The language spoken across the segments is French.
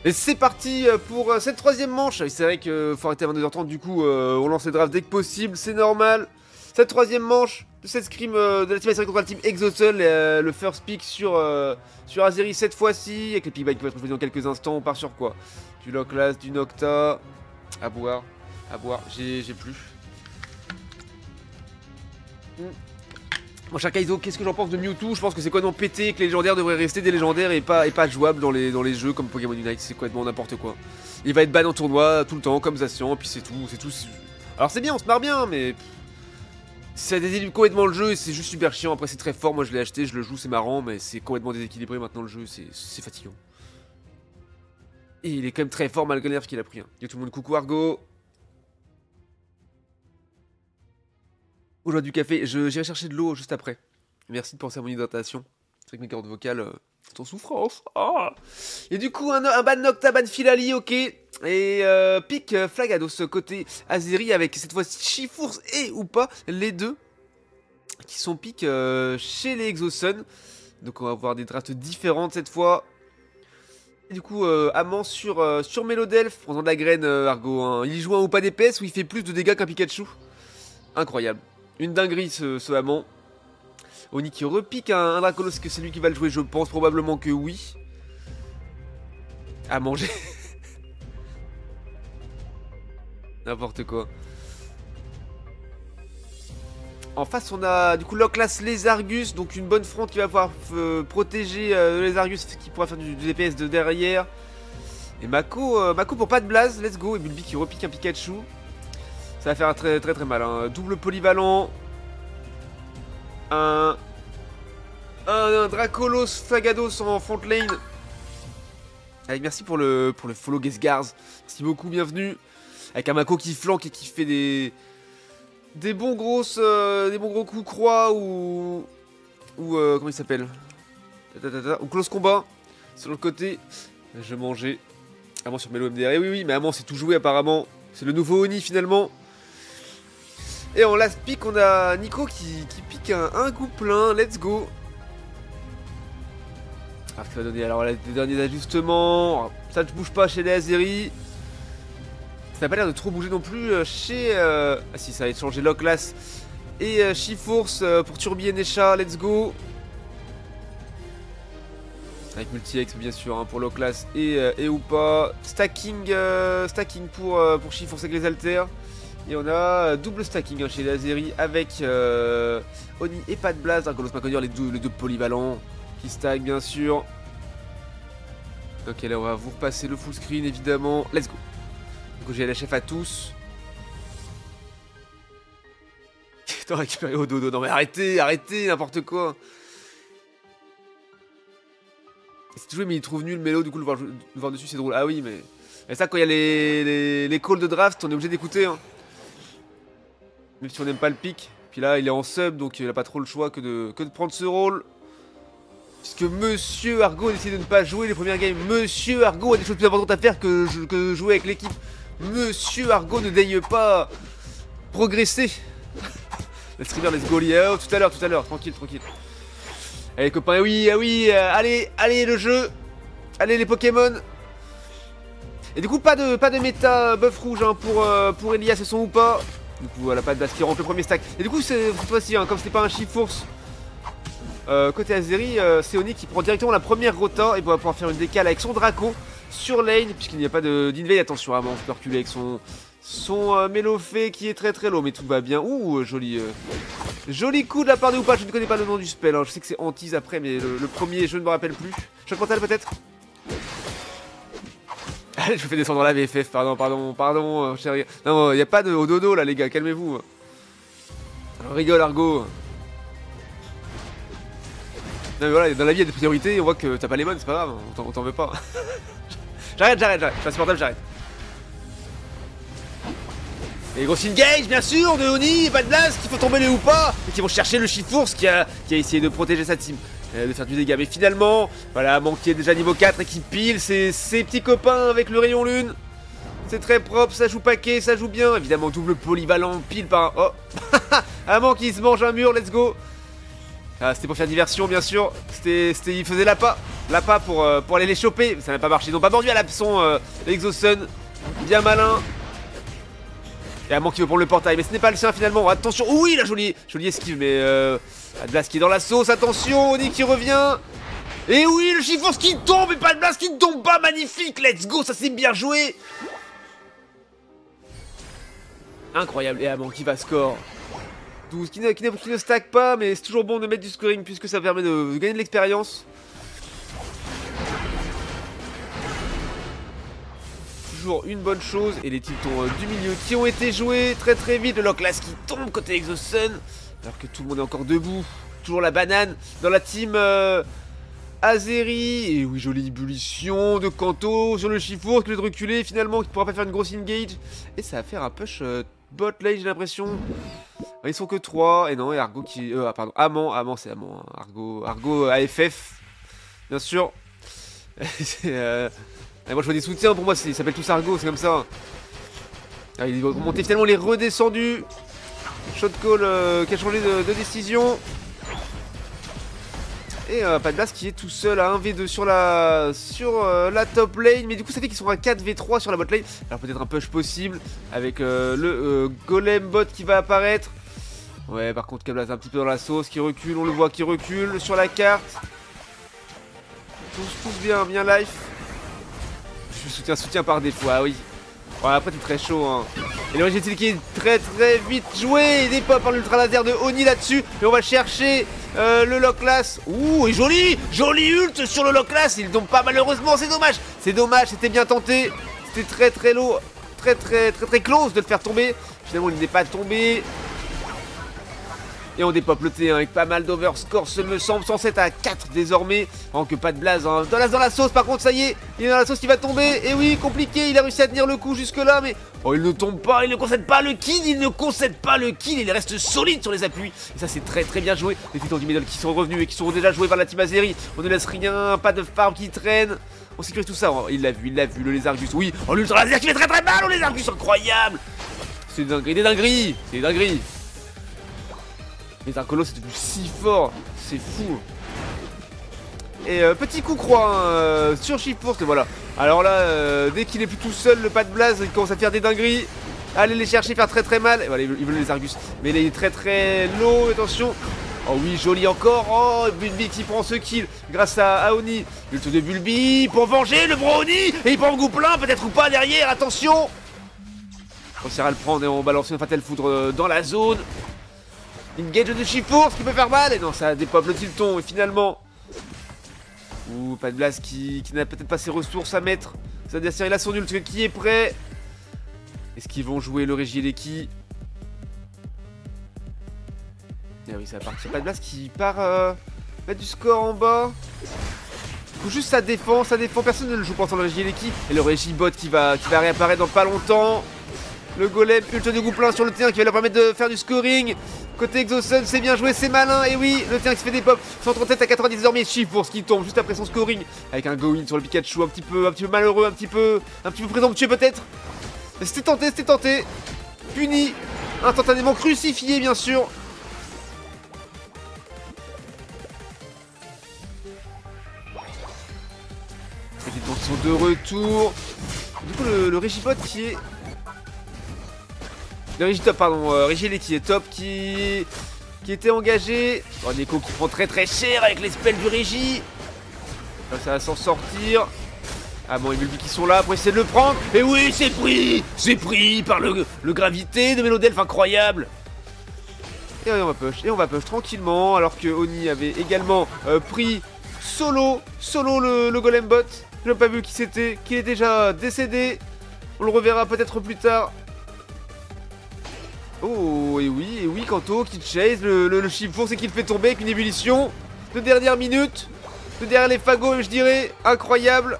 Et c'est parti pour cette troisième manche. C'est vrai qu'il faut arrêter à 22h30, du coup on lance les drafts dès que possible, c'est normal. Cette troisième manche de cette scrim de la team Azeri contre la team Exosoul, le first pick sur Azeri cette fois-ci, avec les pickbacks qui vont être choisis dans quelques instants. On part sur quoi? Du Loclas, du Nocta, à boire, j'ai plus. Mon cher Kaizo, qu'est-ce que j'en pense de Mewtwo? Je pense que c'est complètement pété, que les légendaires devraient rester des légendaires et pas jouables dans les jeux comme Pokémon Unite. C'est complètement n'importe quoi. Il va être ban en tournoi tout le temps, comme Zacian, puis c'est tout. Alors c'est bien, on se marre bien, mais ça déséquilibre complètement le jeu et c'est juste super chiant. Après c'est très fort, moi je l'ai acheté, je le joue, c'est marrant, mais c'est complètement déséquilibré maintenant le jeu, c'est fatigant. Et il est quand même très fort malgré l'herbe qu'il a pris. Hein. Yo tout le monde, coucou Argo. Aujourd'hui du café, j'irai chercher de l'eau juste après. Merci de penser à mon hydratation. C'est vrai que mes cordes vocales sont en souffrance. Oh. Et du coup, un ban Nocta, ban Filali, ok. Et pick Flagados côté Azeri avec cette fois-ci Chifours et ou pas, les deux. Qui sont pick chez les Exosun. Donc on va avoir des drafts différentes cette fois. Et du coup, Amant sur Mélodelph, prenant de la graine Argo. Hein. Il y joue un ou pas DPS où il fait plus de dégâts qu'un Pikachu. Incroyable. Une dinguerie ce Amant. Oni qui repique un Dracolos, est-ce que c'est lui qui va le jouer? Je pense probablement que oui. À manger. N'importe quoi. En face on a du coup Loclas les Argus, donc une bonne fronte qui va pouvoir protéger les Argus qui pourra faire du DPS de derrière. Et Mako pour pas de blaze, let's go. Et Bulbi qui repique un Pikachu. Ça va faire très mal, hein. Double polyvalent. Un Dracolos Flagados en front lane. Allez, merci pour le follow Guesgars. Merci beaucoup, bienvenue. Avec un Mako qui flanque et qui fait des bons gros coups croix ou comment il s'appelle, ou close combat sur le côté. Je mangeais Amant sur Melo MDR. Et oui, mais Amant c'est tout joué apparemment. C'est le nouveau Oni finalement. Et en last pick, on a Nico qui pique un coup plein. Let's go. Alors, ça va donner alors les derniers ajustements. Ça ne bouge pas chez les Azeri. Ça n'a pas l'air de trop bouger non plus chez... Ah si, ça va être changé Loclas et Chifours pour Turbi et Nesha. Let's go. Avec multi-ex bien sûr hein, pour Loclas et ou pas. Stacking pour Chifours avec les alters. Et on a double stacking hein, chez les Azeri avec Oni et pas de blast. Dracolos Maconir, les deux polyvalents qui stack bien sûr. Ok, là on va vous repasser le full screen évidemment. Let's go. Du coup j'ai la chef à tous. T'as récupéré au dodo. Non mais arrêtez, n'importe quoi. C'est joué mais il trouve nul Mélo, du coup le voir dessus c'est drôle. Ah oui mais... Et ça quand il y a les calls de draft on est obligé d'écouter hein. Même si on n'aime pas le pic. Puis là il est en sub donc il a pas trop le choix que de prendre ce rôle. Puisque Monsieur Argo a décidé de ne pas jouer les premières games. Monsieur Argo a des choses plus importantes à faire que jouer avec l'équipe. Monsieur Argo ne daigne pas progresser. Le streamer let's go Léo. Tout à l'heure, tranquille. Allez copains, oui, allez le jeu. Allez les Pokémon. Et du coup pas de méta buff rouge hein, pour Elias et son ou pas. Du coup voilà, pas de blast qui rentre le premier stack. Et du coup cette fois-ci hein, comme c'était pas un Chifours côté Azeri, c'est Oni qui prend directement la première rota et va pouvoir faire une décale avec son Draco sur lane puisqu'il n'y a pas d'invade. Attention à on peut reculer avec son Mélofée qui est très low mais tout va bien. Ouh joli coup de la part de Oupa. Je ne connais pas le nom du spell hein. Je sais que c'est Antise après mais le premier je ne me rappelle plus. Choc mental peut-être. Allez je me fais descendre la VFF, pardon chérie. Non il n'y a pas de au dodo là les gars, calmez-vous. Rigole Argo. Non mais voilà, dans la vie il y a des priorités, on voit que t'as pas les bonnes, c'est pas grave, on t'en veut pas. J'arrête, je suis insupportable, j'arrête. Et gros engage bien sûr de Oni, pas de blast, qu'il faut tomber les ou pas, et qui vont chercher le Chifours qui a essayé de protéger sa team, de faire du dégât. Mais finalement, voilà, manqué déjà niveau 4 et qui pile ses petits copains avec le rayon lune. C'est très propre, ça joue paquet, ça joue bien. Évidemment double polyvalent, pile par un... Oh Amant qui se mange un mur, let's go. Ah, c'était pour faire diversion bien sûr, il faisait l'appât. l'appât pour aller les choper. Ça n'a pas marché. Ils n'ont pas mordu à l'abson l'Exosun. Bien malin. Et Amon qui veut prendre le portail, mais ce n'est pas le sien finalement. Attention, oui, la jolie esquive, mais Pas de Blast qui est dans la sauce, attention, Oni qui revient. Et oui, le Chiffons qui tombe, et pas de Blast qui ne tombe pas, magnifique, let's go, ça c'est bien joué. Incroyable, et Amon qui va score 12, qui ne stack pas, mais c'est toujours bon de mettre du scoring puisque ça permet de gagner de l'expérience. Toujours une bonne chose, et les Titans du milieu qui ont été joués très très vite, le Locklast qui tombe côté Exosun, alors que tout le monde est encore debout. Toujours la banane dans la team Azeri, et oui, jolie ébullition de Kanto sur le Chiffon qui veut reculer finalement, qui ne pourra pas faire une grosse engage, et ça va faire un push bot lane j'ai l'impression. Ils sont que 3, et non, et Argo qui... pardon, Amon c'est Amon, hein. Argo AFF, bien sûr. Moi je vois des soutiens, pour moi ils s'appellent tous Argo, c'est comme ça. Ah, ils vont monter finalement, les redescendus. Shot call qui a changé de décision. Et pas de Blast qui est tout seul à 1v2 sur la top lane. Mais du coup ça fait qu'ils sont à 4v3 sur la bot lane. Alors peut-être un push possible avec le Golem bot qui va apparaître. Ouais, par contre Kablas un petit peu dans la sauce, qui recule, on le voit qui recule sur la carte. Tous bien life. Je soutiens par défaut, ah oui. Ouais, après c'est très chaud hein. Et le Régicile qui est très vite joué. Des pop par l'ultra laser de Oni là-dessus. Et on va chercher le Locklast. Ouh, et joli ult sur le Locklast. Il tombe pas malheureusement, c'est dommage. C'est dommage, c'était bien tenté. C'était très low, très close de le faire tomber. Finalement il n'est pas tombé. Et on dépop le T1 avec pas mal d'overscore, ce me semble, 107 à 4 désormais. Oh, que pas de blaze, hein. Dans la sauce, par contre, ça y est, il est dans la sauce qui va tomber. Et oui, compliqué, il a réussi à tenir le coup jusque-là, mais... Oh, il ne tombe pas, il ne concède pas le kill, il reste solide sur les appuis. Et ça, c'est très bien joué. Les Titans du middle qui sont revenus et qui sont déjà joués par la team Azeri. On ne laisse rien, pas de farm qui traîne. On sécurise tout ça, oh, il l'a vu, le Lézargus. Oui, oh, l'ultra laser qui fait très mal, oh, Lézargus, incroyable. C'est des dingueries. Les Arcolos c'est devenu si fort, c'est fou. Et petit coup croix hein, sur Chiffon, voilà. Alors là, dès qu'il est plus tout seul, le pas de Blaze, il commence à faire des dingueries. Allez les chercher, faire très mal. Et voilà, ils veulent les Argus. Mais il est très low, attention. Oh oui, joli encore. Oh, Bulbi qui prend ce kill grâce à Oni. Ult de Bulbi pour venger le bro Oni. Et il prend un goût plein, peut-être ou pas derrière, attention. On essaiera de le prendre et on balance une fatale foudre dans la zone. Engage de Chiffon, ce qui peut faire mal. Et non, ça dépop le tilton. Et finalement... Ouh, pas de Blast qui n'a peut-être pas ses ressources à mettre. Sa adversaire, il a son ult qui est prêt. Est-ce qu'ils vont jouer le Régileki? Ah oui, ça va partir. Pas de Blast qui part mettre du score en bas. Du coup, juste ça défend. Personne ne le joue pas sans le Régileki. Et le Régibot qui va réapparaître dans pas longtemps. Le golem, ult de Gouplin sur le T1 qui va leur permettre de faire du scoring. Côté Exosun, c'est bien joué, c'est malin. Et oui, le T1 qui se fait des pop. 137 à 90 désormais. Chiffre pour ce qui tombe juste après son scoring. Avec un go-in sur le Pikachu, un petit peu malheureux, un petit peu présomptueux peut-être. C'était tenté. Puni. Instantanément crucifié, bien sûr. Et les Titans sont de retour. Du coup, le Régibot qui est... Le Régitop, pardon, Régilé qui est top, qui était engagé. Oh, Neko qui prend très cher avec les spells du Régi. Ça va s'en sortir. Ah bon, les Bulbi qui sont là pour essayer de le prendre. Et oui, c'est pris par le gravité de Mélodelph, incroyable. Et on va push tranquillement, alors que Oni avait également pris solo le Golem Bot. Je n'ai pas vu qui c'était, qui est déjà décédé. On le reverra peut-être plus tard. Oh, et oui, Kanto qui chase le Chiffon, c'est qu'il fait tomber avec une ébullition de dernière minute, de derrière les fagots, je dirais, incroyable.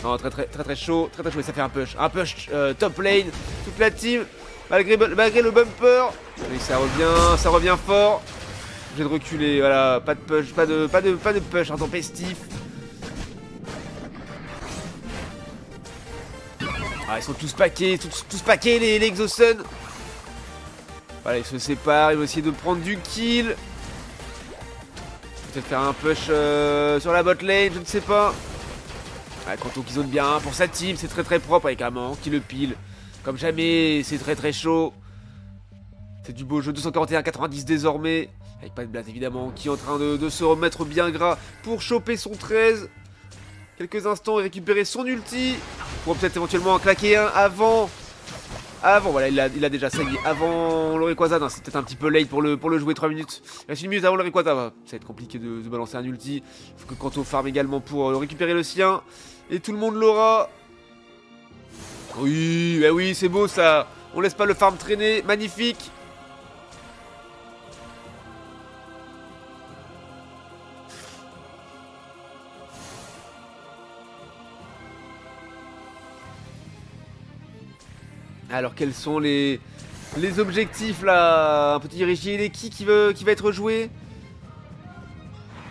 Non, très chaud, et ça fait un push top lane, toute la team, malgré le bumper. Et ça revient fort. J'ai de reculer, voilà, pas de push, pas de push intempestif. Ah, ils sont tous paqués, les Exosun. Voilà, ils se séparent, ils vont essayer de prendre du kill. Peut-être faire un push sur la bot lane, je ne sais pas. Ouais, Kanto qui zone bien pour sa team, c'est très propre avec Amant qui le pile. Comme jamais, c'est très chaud. C'est du beau jeu, 241-90 désormais. Avec pas de blast évidemment, qui est en train de se remettre bien gras pour choper son 13. Quelques instants et récupérer son ulti. Pour peut-être éventuellement en claquer un avant. Voilà, il a déjà ça. Avant le Rayquaza, c'est peut-être un petit peu late pour le jouer 3 minutes. Il reste 1 minute avant le Rayquaza. Ça va être compliqué de balancer un ulti. Il faut que Kanto farm également pour récupérer le sien. Et tout le monde l'aura. Oui, bah oui, c'est beau ça. On laisse pas le farm traîner. Magnifique. Alors quels sont les objectifs là? Un petit Régie qui va être joué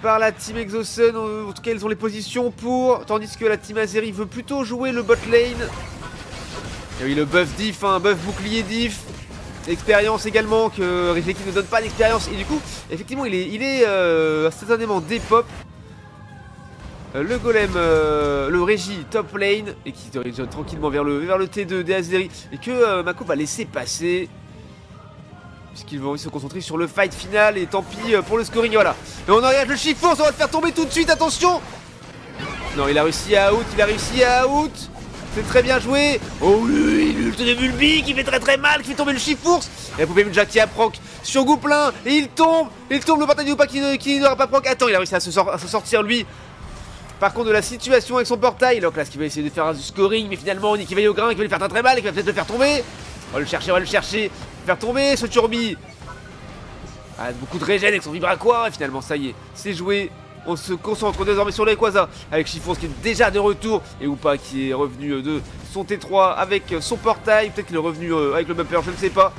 par la team Exosun. En tout cas ils ont les positions pour. Tandis que la team Azeri veut plutôt jouer le bot lane. Et oui, le buff diff, buff bouclier diff. Expérience également, que Régie ne donne pas d'expérience. Et du coup effectivement il est instantanément dépop. Le golem, le Régie top lane et qui se dirige tranquillement vers le T2 des Azeri et que Mako va laisser passer puisqu'il va envie de se concentrer sur le fight final et tant pis pour le scoring, voilà. Et on engage le Chiffon, ça va le faire tomber tout de suite, attention. Non, il a réussi à out, c'est très bien joué. Oh oui, l'ult de Mulbi qui fait très mal, qui fait tomber le Chifours. Et la poupée Jack qui a proc sur Gouplin et il tombe le partage du Oupa qui n'aura pas proc. Attends, il a réussi à se sortir lui. Par contre de la situation avec son portail, donc là ce qu'il va essayer de faire du scoring, mais finalement on dit qu'il va y au grain, qu'il va lui faire très mal et qu'il va peut-être le faire tomber. On va le chercher, faire tomber ce Turbi. Ah, beaucoup de régène avec son vibraquois et finalement ça y est, c'est joué. On se concentre désormais sur les Rayquaza avec Chiffon qui est déjà de retour et Oupa qui est revenu de son T3 avec son portail, peut-être qu'il est revenu avec le bumper, je ne sais pas.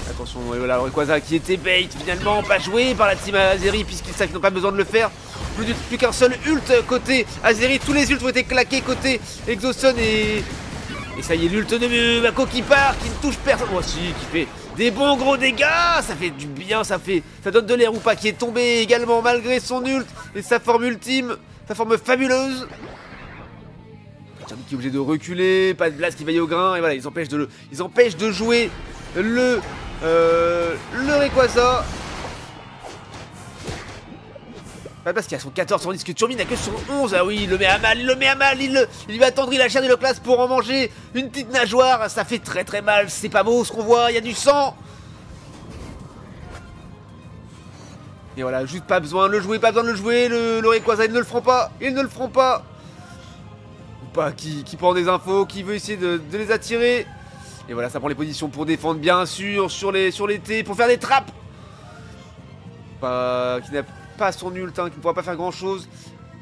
Attention, et voilà le Rayquaza qui était bait finalement, pas joué par la team Azeri puisqu'ils savent qu'ils n'ont pas besoin de le faire. Plus qu'un seul ult côté Azeri, tous les ults ont été claqués côté Exosun et ça y est, l'ult de Mako qui part, qui ne touche personne. Oh si, qui fait des bons gros dégâts, ça fait du bien, ça donne de l'air. Oupa qui est tombé également malgré son ult et sa forme ultime, sa forme fabuleuse. Charlie qui est obligé de reculer, pas de blast qui va y au grain et voilà, ils empêchent de jouer le Rayquaza. Pas parce qu'il a son 14, tandis que Turbi n'a que son 11. Ah oui, il le met à mal, il va attendre la chair de la classe pour en manger une petite nageoire. Ça fait très mal, c'est pas beau ce qu'on voit, il y a du sang. Et voilà, juste pas besoin de le jouer, le Rayquaza, ils ne le feront pas. Ou pas, qui prend des infos, qui veut essayer de les attirer. Et voilà, ça prend les positions pour défendre bien sûr sur les T, pour faire des trappes. Qui n'a pas son ult, qui ne pourra pas faire grand chose.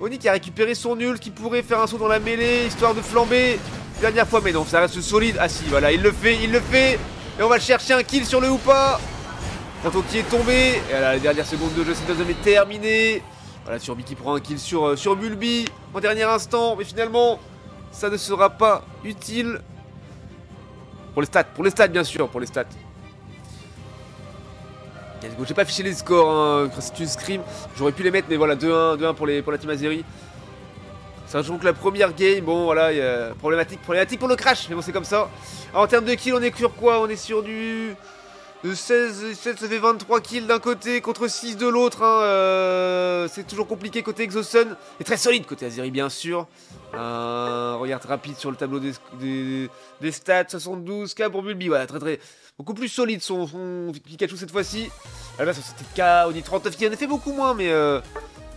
Oni qui a récupéré son ult, qui pourrait faire un saut dans la mêlée, histoire de flamber. Dernière fois, mais non, ça reste solide. Ah si, voilà, il le fait. Et on va chercher un kill sur le Oupa. Kanto qui est tombé. Et là, la dernière seconde de jeu, c'est désormais terminé. Voilà, Turbi qui prend un kill sur Mulbi en dernier instant. Mais finalement, ça ne sera pas utile. Pour les stats bien sûr, pour les stats. J'ai pas affiché les scores, c'est une scrim. J'aurais pu les mettre, mais voilà, 2-1 pour la team Azeri. Sachant que la première game, bon voilà, y a problématique pour le crash, mais bon c'est comme ça. Alors, en termes de kills, on est sur quoi? On est sur du 16, ça fait 23 kills d'un côté contre 6 de l'autre. C'est toujours compliqué côté Exosun. Et très solide côté Azeri bien sûr. Regarde rapide sur le tableau des stats, 72k pour Bulbi, voilà, beaucoup plus solide son Pikachu cette fois-ci. À la base, c'était K, on dit 39 kills, on a fait beaucoup moins, mais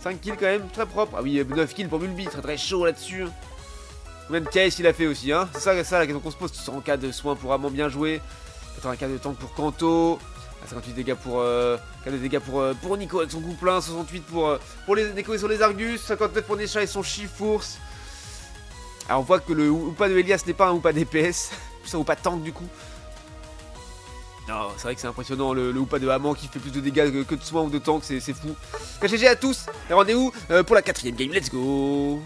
5 kills quand même, très propre. Ah oui, 9 kills pour Bulbi, très chaud là-dessus. Même KS il a fait aussi, hein. C'est ça la question qu'on se pose. 100k de soins pour vraiment bien jouer. 80k de tank pour Kanto. 58 dégâts pour Nico avec son coup plein. 68 pour les Neko et sur les Argus. 59 pour Nesha et son Chifours. Alors on voit que le Oupa de Elias n'est pas un Oupa DPS. Plus un Oupa tank du coup. Non, c'est vrai que c'est impressionnant le Oupa de Haman qui fait plus de dégâts que de soins ou de tank, c'est fou. GG à tous et rendez-vous pour la 4ème game, let's go.